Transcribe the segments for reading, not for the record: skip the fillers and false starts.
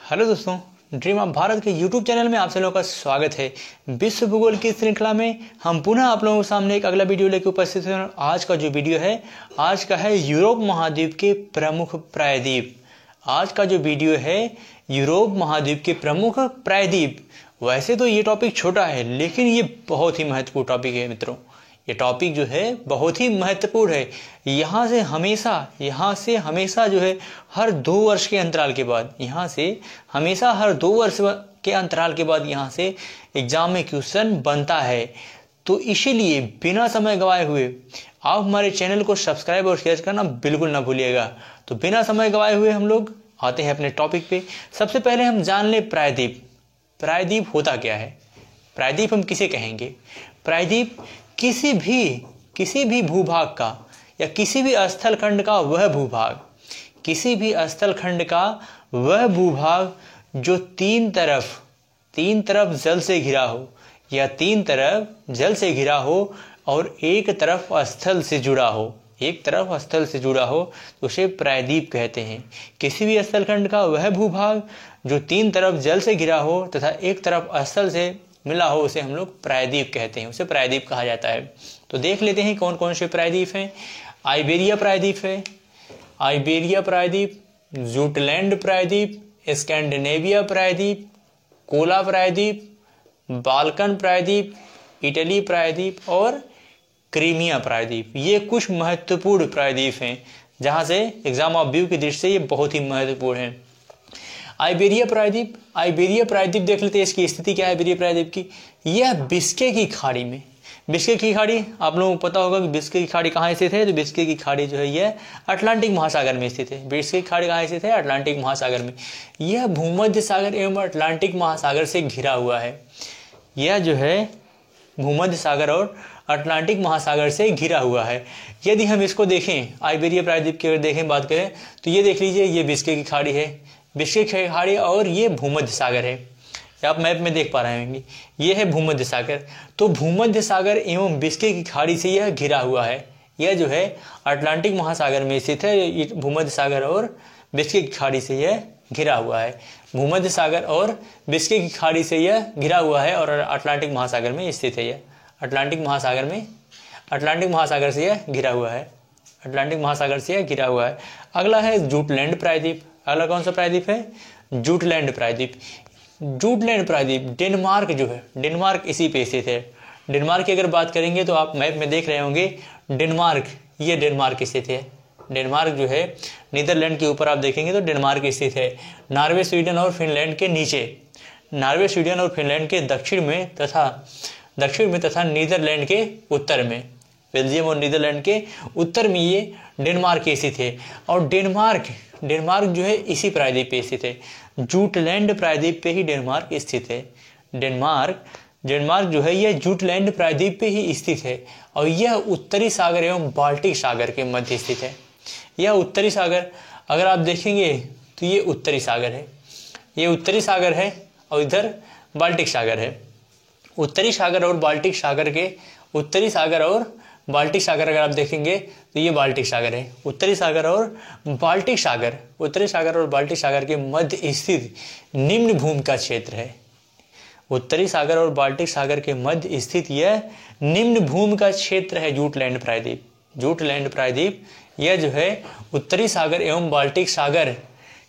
Hello दोस्तों, dream of Bharat के YouTube channel में आप सभी लोगों का स्वागत है। विश्व भूगोल की श्रृंखला में हम पुनः आप लोगों के सामने एक अगला वीडियो लेकर उपस्थित हैं। आज का जो वीडियो है आज का है यूरोप महाद्वीप के प्रमुख प्रायद्वीप। आज का जो वीडियो है यूरोप महाद्वीप के प्रमुख प्रायद्वीप। वैसे तो ये टॉपिक छोटा है लेकिन ये बहुत ही महत्वपूर्ण टॉपिक है मित्रों। ये टॉपिक जो है बहुत ही महत्वपूर्ण है। यहाँ से हमेशा जो है हर 2 वर्ष के अंतराल के बाद यहाँ यहाँ से एग्जाम में क्वेश्चन बनता है। तो इसीलिए बिना समय गवाए हुए आप हमारे चैनल को सब्सक्राइब और शेयर करना बिल्कुल ना भूलिएगा। तो बिना समय गवाए हुए हम लोग आते हैं अपने टॉपिक पे। सबसे पहले हम जान ले प्रायद्वीप। प्रायद्वीप होता क्या है? प्रायद्वीप हम किसे कहेंगे? प्रायद्वीप किसी भी भूभाग का या किसी भी स्थल खंड का वह भूभाग जो तीन तरफ जल से घिरा हो या तीन तरफ जल से घिरा हो और एक तरफ स्थल से जुड़ा हो तो उसे प्रायद्वीप कहते हैं। किसी भी स्थल खंड का वह भूभाग जो तीन तरफ जल से घिरा हो तथा एक तरफ स्थल से मिला हो उसे हम लोग प्रायद्वीप कहते हैं, उसे प्रायद्वीप कहा जाता है। तो देख लेते हैं कौन कौन से प्रायद्वीप हैं। आइबेरिया प्रायद्वीप, जूटलैंड प्रायद्वीप, स्कैंडिनेविया प्रायद्वीप, कोला प्रायद्वीप, बाल्कन प्रायद्वीप, इटली प्रायद्वीप और क्रीमिया प्रायद्वीप। ये कुछ महत्वपूर्ण प्रायद्वीप हैं जहां से एग्जाम ऑफ व्यू की दृष्टि से ये बहुत ही महत्वपूर्ण है। आइबेरिया प्रायद्वीप देख लेते हैं इसकी स्थिति क्या है। आइबेरिया प्रायद्वीप की यह बिस्के की खाड़ी आप लोगों को पता होगा कि बिस्के की खाड़ी कहाँ स्थित है। तो बिस्के की खाड़ी जो है यह अटलांटिक महासागर में स्थित है। बिस्के की खाड़ी कहाँ स्थित है? अटलांटिक महासागर में। यह भूमध्य सागर एवं अटलांटिक महासागर से घिरा हुआ है। यह जो है भूमध्य सागर और अटलांटिक महासागर से घिरा हुआ है। यदि हम इसको देखें, आइबेरिया प्रायद्वीप की अगर देखें बात करें तो ये देख लीजिए, ये बिस्के की खाड़ी है, बिस्के की खाड़ी और ये भूमध्य सागर है। आप मैप में देख पा रहे होंगे, ये है भूमध्य सागर। तो भूमध्य सागर एवं बिस्के की खाड़ी से यह घिरा हुआ है। यह जो है अटलांटिक महासागर में स्थित है। भूमध्य सागर और बिस्के की खाड़ी से यह घिरा हुआ है। भूमध्य सागर और बिस्के की खाड़ी से यह घिरा हुआ है और अटलांटिक महासागर में स्थित है। यह अटलांटिक महासागर से यह घिरा हुआ है। अगला है जूटलैंड प्रायद्वीप। अगला कौन सा प्रायद्वीप है? जूटलैंड प्रायद्वीप। डेनमार्क जो है, डेनमार्क इसी पे स्थित है। डेनमार्क की अगर बात करेंगे तो आप मैप में देख रहे होंगे डेनमार्क स्थित है। डेनमार्क जो है नीदरलैंड के ऊपर आप देखेंगे तो डेनमार्क स्थित है। नॉर्वे, स्वीडन और फिनलैंड के नीचे, नॉर्वे, स्वीडन और फिनलैंड के दक्षिण में तथा नीदरलैंड के उत्तर में, बेल्जियम और नीदरलैंड के उत्तर में ये डेनमार्क स्थित है। और डेनमार्क जो है इसी प्रायद्वीप पे स्थित है। जूटलैंड प्रायद्वीप पे ही डेनमार्क स्थित है। डेनमार्क जो है यह जूटलैंड प्रायद्वीप पे ही स्थित है और यह उत्तरी सागर एवं बाल्टिक सागर के मध्य स्थित है। यह उत्तरी सागर अगर आप देखेंगे तो ये उत्तरी सागर है और इधर बाल्टिक सागर है। उत्तरी सागर और बाल्टिक सागर अगर आप देखेंगे तो ये बाल्टिक सागर है। उत्तरी सागर और बाल्टिक सागर के मध्य स्थित निम्न भूमि का क्षेत्र है। उत्तरी सागर और बाल्टिक सागर के मध्य स्थित यह निम्न भूमि का क्षेत्र है जूटलैंड प्रायद्वीप। यह जो है उत्तरी सागर एवं बाल्टिक सागर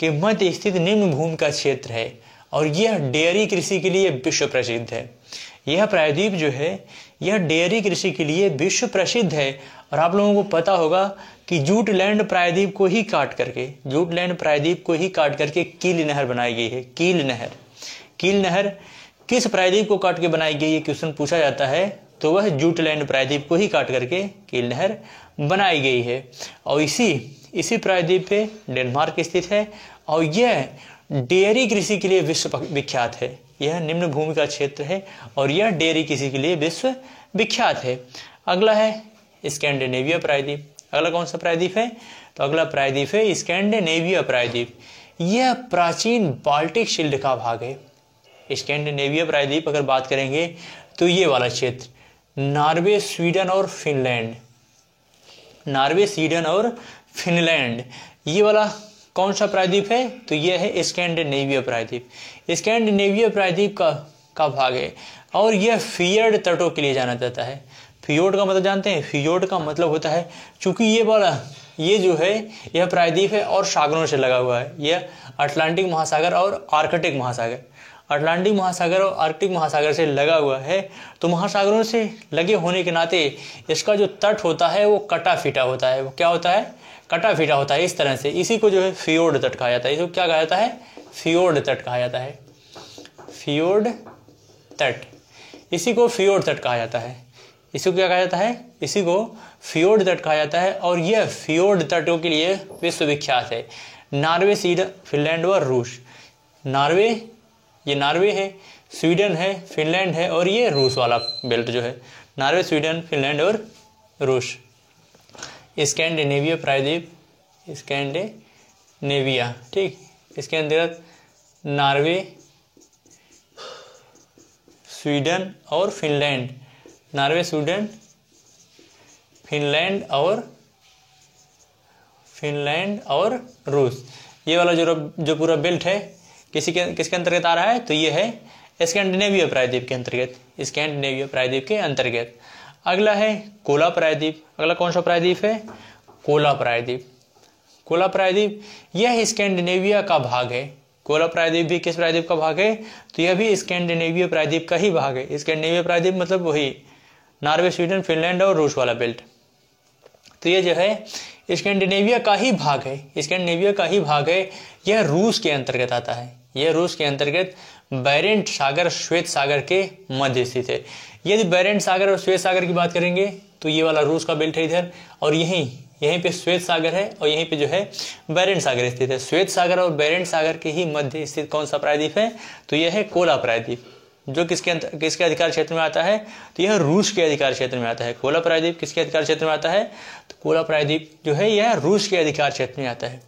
के मध्य स्थित निम्न भूमि का क्षेत्र है और यह डेयरी कृषि के लिए विश्व प्रसिद्ध है। यह प्रायद्वीप जो है यह डेयरी कृषि के लिए विश्व प्रसिद्ध है। और आप लोगों को पता होगा कि जूटलैंड प्रायद्वीप को ही काट करके कील नहर बनाई गई है। कील नहर किस प्रायद्वीप को काट के बनाई गई है क्वेश्चन पूछा जाता है तो वह जूटलैंड प्रायद्वीप को ही काट करके कील नहर बनाई गई है। और इसी प्रायद्वीप पे डेनमार्क स्थित है और यह डेयरी कृषि के लिए विश्व विख्यात है। यह निम्न भूमि का क्षेत्र है और यह डेयरी कृषि के लिए विश्व विख्यात है। अगला है स्कैंडिनेविया प्रायद्वीप। अगला कौन सा प्रायद्वीप है? तो अगला प्रायद्वीप है स्कैंडिनेविया प्रायद्वीप। यह प्राचीन बाल्टिक शिल्ड का भाग है। स्कैंडिनेविया प्रायद्वीप अगर बात करेंगे तो ये वाला क्षेत्र नॉर्वे, स्वीडन और फिनलैंड ये वाला कौन सा प्रायद्वीप है? तो यह है स्कैंडिनेविया प्रायद्वीप। स्कैंडिनेविया प्रायद्वीप का भाग है और यह फियोर्ड तटों के लिए जाना जाता है। फियोर्ड का मतलब जानते हैं? फियोर्ड का मतलब होता है, चूंकि ये जो है यह प्रायद्वीप है और सागरों से लगा हुआ है। यह अटलांटिक महासागर और आर्कटिक महासागर, अटलांटिक महासागर और आर्कटिक महासागर से लगा हुआ है। तो महासागरों से लगे होने के नाते इसका जो तट होता है वो कटा फीटा होता है। वो क्या होता है? कटा फीटा होता है इस तरह से। इसी को जो है फियोर्ड तट कहा जाता है। इसको क्या कहा जाता है? फियोर्ड तट कहा जाता है। फियोर्ड तट, इसी को फियोर्ड तट कहा जाता है। इसी को क्या कहा जाता है? इसी को फियोर्ड तट कहा जाता है। और यह फियोर्ड तटों के लिए विश्वविख्यात है। नॉर्वे, स्वीडन, फिनलैंड और रूस। नॉर्वे, ये नॉर्वे है, स्वीडन है, फिनलैंड है और ये रूस वाला बेल्ट जो है, नॉर्वे, स्वीडन, फिनलैंड और रूस। स्कैंडिनेविया प्रायद्वीप, स्कैंडिनेविया, ठीक। इसके अंतर्गत नॉर्वे, स्वीडन और फिनलैंड, नॉर्वे, स्वीडन, फिनलैंड और रूस, ये वाला जो पूरा बेल्ट है किसके अंतर्गत आ रहा है? तो ये है स्कैंडिनेविया प्रायद्वीप के अंतर्गत, स्कैंडिनेविया प्रायद्वीप के अंतर्गत। अगला है कोला प्रायद्वीप। अगला कौन सा प्रायद्वीप है? कोला प्रायद्वीप। कोला प्रायद्वीप यह स्कैंडिनेविया का भाग है। कोला प्रायद्वीप भी किस प्रायद्वीप का भाग है? तो यह भी स्कैंडिनेविया प्रायद्वीप का ही भाग है। स्कैंडिनेविया प्रायद्वीप मतलब वही नॉर्वे, स्वीडन, फिनलैंड और रूस वाला बेल्ट। तो ये जो है स्कैंडिनेविया का ही भाग है, स्कैंडिनेविया का ही भाग है। यह रूस के अंतर्गत आता है। यह रूस के अंतर्गत बैरेंट सागर, श्वेत सागर के मध्य स्थित है। यदि बैरेंट सागर और श्वेत सागर की बात करेंगे तो ये वाला रूस का बेल्ट है इधर, और यहीं पे श्वेत सागर है और यहीं पे जो है बैरेंट सागर स्थित है। श्वेत सागर और बैरेंट सागर के ही मध्य स्थित कौन सा प्रायद्वीप है? तो यह है कोला प्रायद्वीप, जो किसके अधिकार क्षेत्र में आता है? तो यह रूस के अधिकार क्षेत्र में आता है। कोला प्रायद्वीप किसके अधिकार क्षेत्र में आता है? तो कोला प्रायद्वीप जो है यह रूस के अधिकार क्षेत्र में आता है।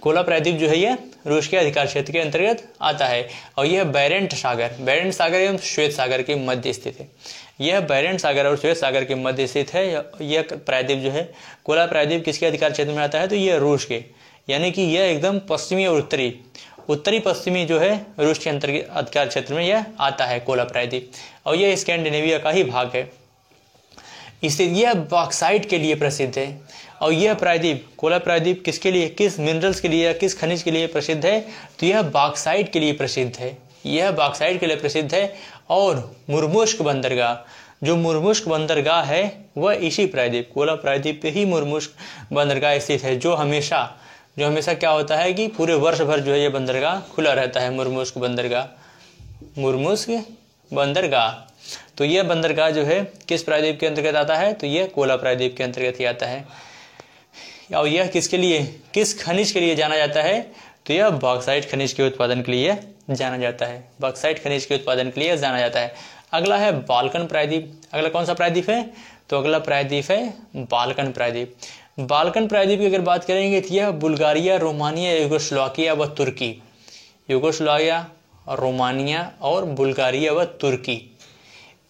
कोला प्रायद्वीप जो है यह रूस के अधिकार क्षेत्र के अंतर्गत आता है और यह बैरेंट सागर एवं श्वेत सागर के मध्य स्थित है। यह बैरेंट सागर और श्वेत सागर के मध्य स्थित है। यह प्रायद्वीप जो है कोला प्रायद्वीप किसके अधिकार क्षेत्र में आता है? तो यह रूस के, यानी कि यह एकदम पश्चिमी और उत्तरी पश्चिमी जो है रूस के अंतर्गत अधिकार क्षेत्र में यह आता है कोला प्रायद्वीप, और यह स्कैंडिनेविया का ही भाग है। इससे यह बॉक्साइट के लिए प्रसिद्ध है। और यह प्रायद्वीप, कोला प्रायद्वीप किसके लिए, किस मिनरल्स के लिए या किस खनिज के लिए प्रसिद्ध है? तो यह बॉक्साइट के लिए प्रसिद्ध है। यह बॉक्साइट के लिए प्रसिद्ध है। और मुर्मुश्क बंदरगाह, जो मुर्मुश्क बंदरगाह है वह इसी प्रायद्वीप, कोला प्रायद्वीप पे ही मुर्मुश्क बंदरगाह स्थित है, जो हमेशा क्या होता है कि पूरे वर्ष भर जो है ये बंदरगाह खुला रहता है। मुर्मुश्क बंदरगाह। तो यह बंदरगाह जो है किस प्रायद्वीप के अंतर्गत आता है? तो यह कोला प्रायद्वीप के अंतर्गत ही आता है। और यह किस खनिज के लिए जाना जाता है? तो यह बॉक्साइट खनिज के उत्पादन के लिए जाना जाता है। बॉक्साइट खनिज के उत्पादन के लिए जाना जाता है। अगला है बाल्कन प्रायद्वीप। अगला कौन सा प्रायद्वीप है? तो अगला प्रायद्वीप है बाल्कन प्रायद्वीप। बाल्कन प्रायद्वीप की अगर बात करेंगे तो यह बुल्गारिया, रोमानिया, यूगोस्लाविया व तुर्की, यूगोस्लाविया, रोमानिया और बुल्गारिया व तुर्की,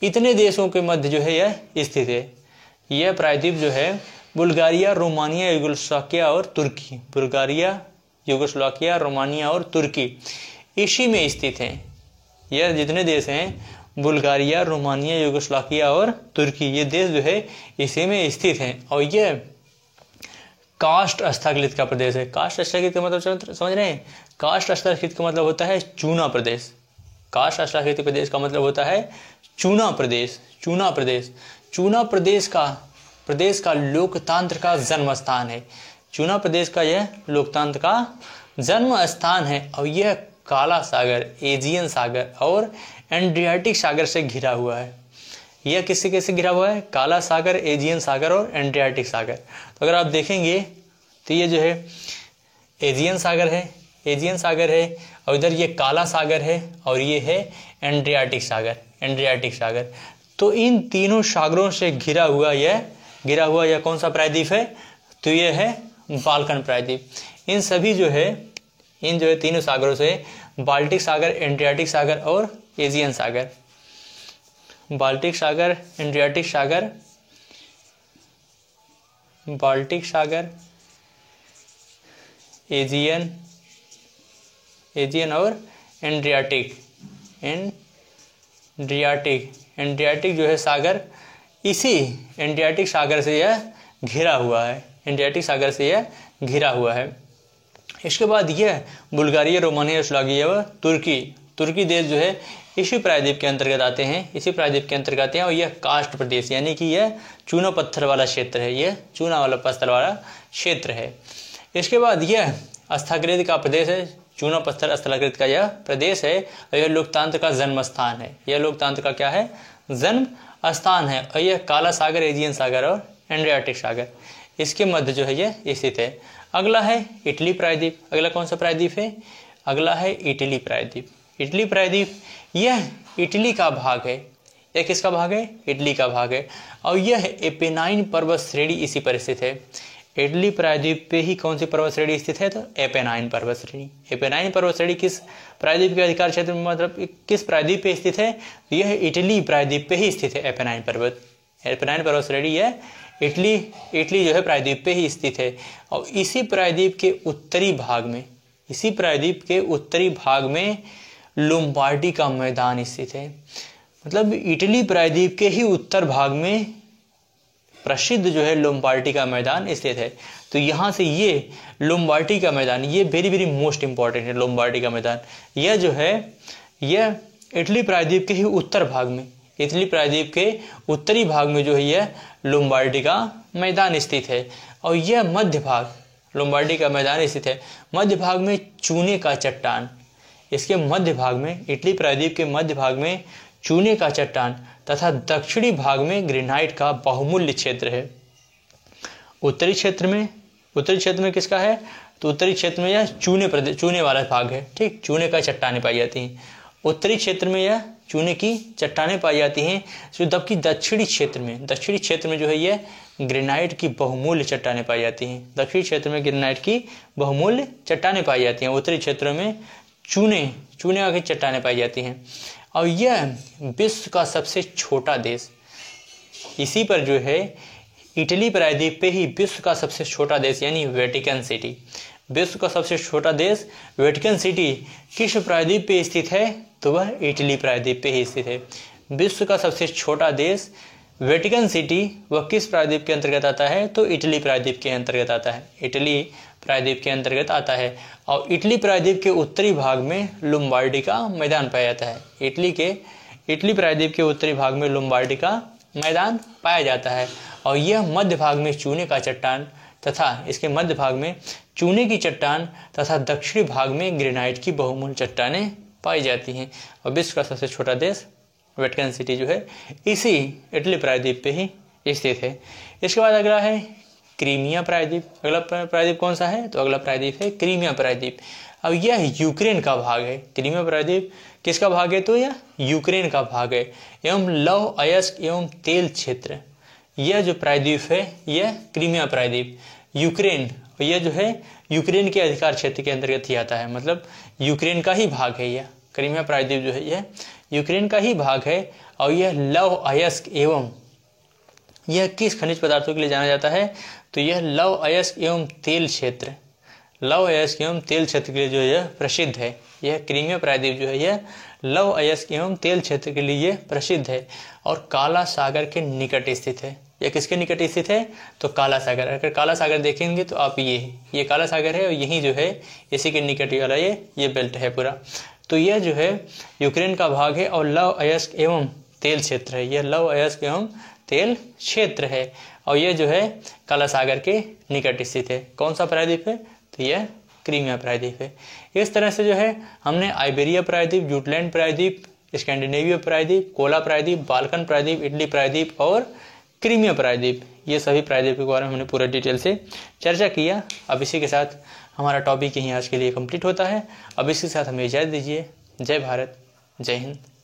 इतने देशों के मध्य जो है यह स्थित है। यह प्रायद्वीप जो है बुल्गारिया, रोमानिया, यूगोस्लाविया और तुर्की, बुल्गारिया, यूगोस्लाविया, रोमानिया और तुर्की, इसी में स्थित हैं। यह जितने देश हैं बुल्गारिया, रोमानिया, यूगोस्लाविया और तुर्की, ये देश जो है इसी में स्थित हैं। और यह कास्ट स्थगित का प्रदेश है। कास्ट स्थगित का मतलब समझ रहे हैं? कास्ट स्थगित का मतलब होता है चूना प्रदेश। कास्ट स्थगित प्रदेश का मतलब होता है चूना प्रदेश। चूना प्रदेश का लोकतंत्र का जन्म स्थान है। चूना प्रदेश का यह लोकतंत्र का जन्म स्थान है। और यह काला सागर, एजियन सागर और एड्रियाटिक सागर से घिरा हुआ है। यह किससे घिरा हुआ है? काला सागर, एजियन सागर और एड्रियाटिक सागर। तो अगर आप देखेंगे तो ये जो है एजियन सागर है और इधर ये काला सागर है और ये है एड्रियाटिक सागर। तो इन तीनों सागरों से घिरा हुआ यह कौन सा प्रायद्वीप है? तो ये है बाल्कन प्रायद्वीप। इन तीनों सागरों से बाल्टिक सागर, एड्रियाटिक सागर और एजियन सागर, बाल्टिक सागर, एड्रियाटिक सागर, एजियन और एड्रियाटिक जो है सागर, इसी एड्रियाटिक सागर से यह घिरा हुआ है, एड्रियाटिक सागर से यह घिरा हुआ है। इसके बाद यह बुल्गारिया, रोमानिया, स्लोवाकिया व तुर्की देश जो है इसी प्रायद्वीप के अंतर्गत आते हैं, इसी प्रायद्वीप के अंतर्गत आते हैं। और यह कास्ट प्रदेश यानी कि यह चूना पत्थर वाला क्षेत्र है, यह चूना वाला पत्थर वाला क्षेत्र है। इसके बाद यह स्थलाकृति का प्रदेश है, चूना पत्थर स्थलाकृति का यह प्रदेश है और यह लोकतंत्र का जन्म स्थान है, यह लोकतंत्र का क्या है, जन्म स्थान है। और यह काला सागर, एजियन सागर और एड्रियाटिक सागर इसके मध्य जो है यह स्थित है। अगला है इटली प्रायद्वीप। अगला कौन सा प्रायद्वीप है, अगला है इटली प्रायद्वीप। इटली प्रायद्वीप यह इटली का भाग है, यह किसका भाग है, इटली का भाग है। और यह एपेनाइन पर्वत श्रेणी इसी पर स्थित है। इटली प्रायद्वीप पे ही कौन सी पर्वत श्रेणी स्थित है, तो एपेनाइन पर्वत श्रेणी। एपेनाइन पर्वत श्रेणी किस प्रायद्वीप के अधिकार क्षेत्र में, मतलब किस प्रायद्वीप पे स्थित है, यह इटली प्रायद्वीप पे ही स्थित है। एपेनाइन पर्वत श्रेणी यह इटली जो है प्रायद्वीप पे ही स्थित है। और इसी प्रायद्वीप के उत्तरी भाग में लोम्बार्डी का मैदान स्थित है। मतलब इटली प्रायद्वीप के ही उत्तर भाग में प्रसिद्ध जो है लोम्बार्डी का मैदान स्थित है। तो यहाँ से ये लोम्बार्डी का मैदान, ये वेरी वेरी मोस्ट इंपॉर्टेंट है। लोम्बार्डी का मैदान यह जो है, यह इटली प्रायद्वीप के ही उत्तर भाग में, इटली प्रायद्वीप के उत्तरी भाग में जो है यह लोम्बार्डी का मैदान स्थित है। और यह मध्य भाग, लोम्बार्डी का मैदान स्थित है, मध्य भाग में चूने का चट्टान, इसके मध्य भाग में, इटली प्रायद्वीप के मध्य भाग में चूने का चट्टान तथा दक्षिणी भाग में ग्रेनाइट का बहुमूल्य क्षेत्र है। उत्तरी क्षेत्र में किसका है, तो उत्तरी क्षेत्र में यह चूने वाला भाग है, ठीक, चूने का चट्टानें पाई जाती हैं। उत्तरी क्षेत्र में यह चूने की चट्टानें पाई जाती हैं, जबकि दक्षिणी क्षेत्र में जो है यह ग्रेनाइट की बहुमूल्य चट्टानें पाई जाती हैं। दक्षिणी क्षेत्र में ग्रेनाइट की बहुमूल्य चट्टानें पाई जाती हैं, उत्तरी क्षेत्र में चूने की चट्टानें पाई जाती हैं। और यह विश्व का सबसे छोटा देश, इसी पर जो है इटली प्रायद्वीप पे ही विश्व का सबसे छोटा देश यानी वेटिकन सिटी, विश्व का सबसे छोटा देश वेटिकन सिटी किस प्रायद्वीप पे स्थित है, तो वह इटली प्रायद्वीप पे ही स्थित है। विश्व का सबसे छोटा देश वेटिकन सिटी वह किस प्रायद्वीप के अंतर्गत आता है, तो इटली प्रायद्वीप के अंतर्गत आता है, इटली प्रायद्वीप के अंतर्गत आता है। और इटली प्रायद्वीप के उत्तरी भाग में लोम्बार्डी का मैदान पाया जाता है। इटली प्रायद्वीप के उत्तरी भाग में लोम्बार्डी का मैदान पाया जाता है। और यह मध्य भाग में चूने का चट्टान तथा इसके मध्य भाग में चूने की चट्टान तथा दक्षिणी भाग में ग्रेनाइट की बहुमूल्य चट्टानें पाई जाती हैं। और विश्व का सबसे छोटा देश वेटिकन सिटी जो है इसी इटली प्रायद्वीप पे ही स्थित है। इसके बाद अगला है क्रीमिया प्रायद्वीप। अगला प्रायद्वीप कौन सा है, तो अगला प्रायद्वीप है क्रीमिया प्रायद्वीप। अब यह यूक्रेन का भाग है। क्रीमिया प्रायद्वीप किसका भाग है, तो यह यूक्रेन का भाग है एवं लौह अयस्क एवं तेल क्षेत्र। यह जो प्रायद्वीप है यह क्रीमिया प्रायद्वीप यूक्रेन, यह जो है यूक्रेन के अधिकार क्षेत्र के अंतर्गत ही आता है, मतलब यूक्रेन का ही भाग है। यह क्रीमिया प्रायद्वीप जो है यह यूक्रेन का ही भाग है। और यह लौह अयस्क एवं, यह किस खनिज पदार्थों के लिए जाना जाता है, तो यह लौह अयस्क एवं तेल क्षेत्र, लौह अयस्क एवं तेल क्षेत्र के लिए जो यह प्रसिद्ध है। यह क्रीमिया प्रायद्वीप जो है यह लौह अयस्क एवं तेल क्षेत्र के लिए यह प्रसिद्ध है और काला सागर के निकट स्थित है। यह किसके निकट स्थित है, तो काला सागर। अगर काला सागर देखेंगे तो आप ये काला सागर है और यही जो है इसी के निकट वाला ये बेल्ट है पूरा। तो यह जो है यूक्रेन का भाग है और लौह अयस्क एवं तेल क्षेत्र है। यह लौह अयस्क एवं तेल क्षेत्र है और यह जो है काला सागर के निकट स्थित है। कौन सा प्रायद्वीप है, तो यह क्रीमिया प्रायद्वीप है। इस तरह से जो है हमने आइबेरिया प्रायद्वीप, जुटलैंड प्रायद्वीप, स्कैंडिनेविया प्रायद्वीप, कोला प्रायद्वीप, बाल्कन प्रायद्वीप, इटली प्रायद्वीप और क्रीमिया प्रायद्वीप, ये सभी प्रायद्वीप के बारे में हमने पूरा डिटेल से चर्चा किया। अब इसी के साथ हमारा टॉपिक यहीं आज के लिए कंप्लीट होता है। अब इसी के साथ हमें इजाज़त दीजिए। जय भारत, जय हिंद।